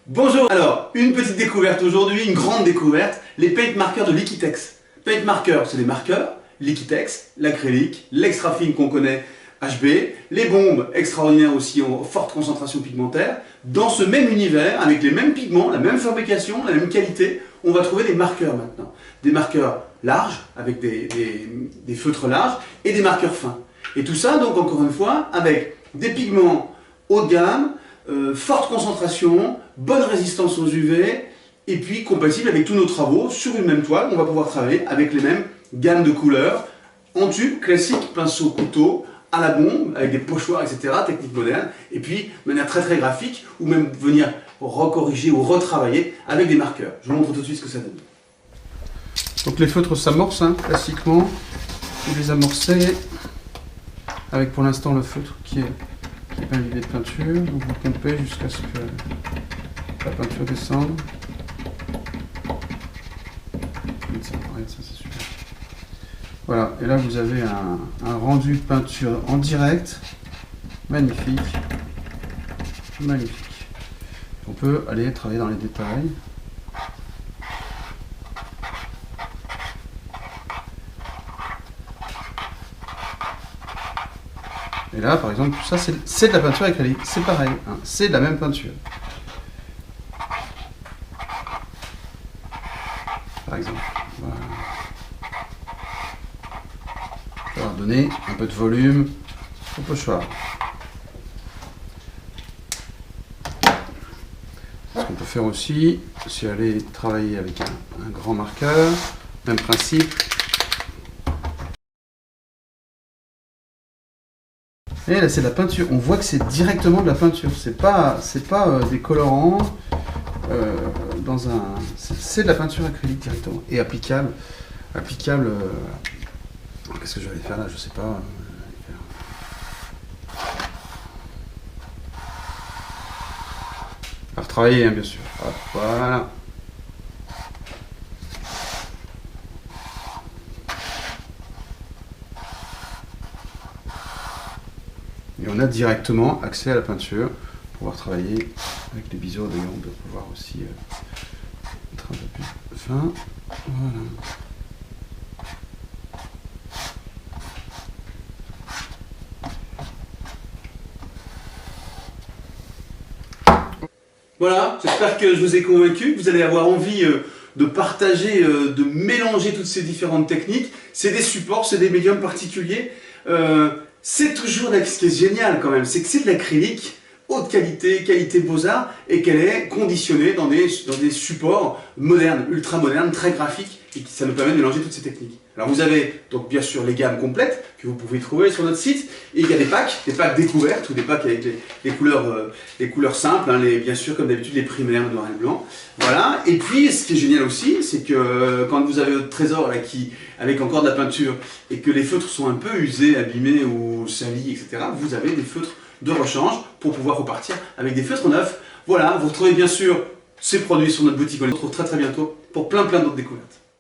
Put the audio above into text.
Bonjour. Alors, une petite découverte aujourd'hui, une grande découverte, les paint markers de Liquitex. Paint markers, c'est des marqueurs, Liquitex, l'acrylique, l'extra fine qu'on connaît, HB, les bombes extraordinaires aussi en forte concentration pigmentaire. Dans ce même univers, avec les mêmes pigments, la même fabrication, la même qualité, on va trouver des marqueurs maintenant. Des marqueurs larges, avec des feutres larges, et des marqueurs fins. Et tout ça, donc, encore une fois, avec des pigments haut de gamme, forte concentration, bonne résistance aux UV, et puis compatible avec tous nos travaux sur une même toile. On va pouvoir travailler avec les mêmes gammes de couleurs, en tube, classique, pinceau, couteau, à la bombe, avec des pochoirs, etc., technique moderne, et puis de manière très très graphique, ou même venir recorriger ou retravailler avec des marqueurs. Je vous montre tout de suite ce que ça donne. Donc les feutres s'amorcent, classiquement. Vous les amorcez avec pour l'instant le feutre qui est pas imbibé de peinture. Donc vous pompez jusqu'à ce que la peinture descende. Ça c'est super. Voilà, et là vous avez un rendu de peinture en direct, magnifique, magnifique. On peut aller travailler dans les détails. Et là, par exemple, tout ça, c'est de la peinture acrylique, c'est pareil, c'est de la même peinture. Par exemple, voilà. On va leur donner un peu de volume au pochoir. Ce qu'on peut faire aussi, c'est aller travailler avec un grand marqueur, même principe. Et là c'est de la peinture, on voit que c'est directement de la peinture, c'est pas des colorants dans un... C'est de la peinture acrylique directement, et applicable, qu'est-ce que je vais aller faire là, je sais pas. À retravailler bien sûr, voilà. Et on a directement accès à la peinture pour pouvoir travailler avec les biseaux. D'ailleurs, on peut pouvoir aussi être un peu plus fin. Voilà. Voilà, j'espère que je vous ai convaincu, que vous allez avoir envie de partager, de mélanger toutes ces différentes techniques. C'est des supports, c'est des médiums particuliers. C'est toujours ce qui est génial quand même, c'est que c'est de l'acrylique, haute qualité, qualité Beaux-Arts, et qu'elle est conditionnée dans des supports modernes, ultra modernes, très graphiques, et qui ça nous permet de mélanger toutes ces techniques. Alors vous avez donc bien sûr les gammes complètes que vous pouvez trouver sur notre site, et il y a des packs découvertes, ou des packs avec les couleurs simples, bien sûr comme d'habitude les primaires noir et blanc. Voilà, et puis ce qui est génial aussi, c'est que quand vous avez votre trésor là, avec encore de la peinture, et que les feutres sont un peu usés, abîmés ou salis, etc., vous avez des feutres de rechange pour pouvoir repartir avec des feutres neufs. Voilà, vous retrouvez bien sûr ces produits sur notre boutique. On les retrouve très très bientôt pour plein d'autres découvertes.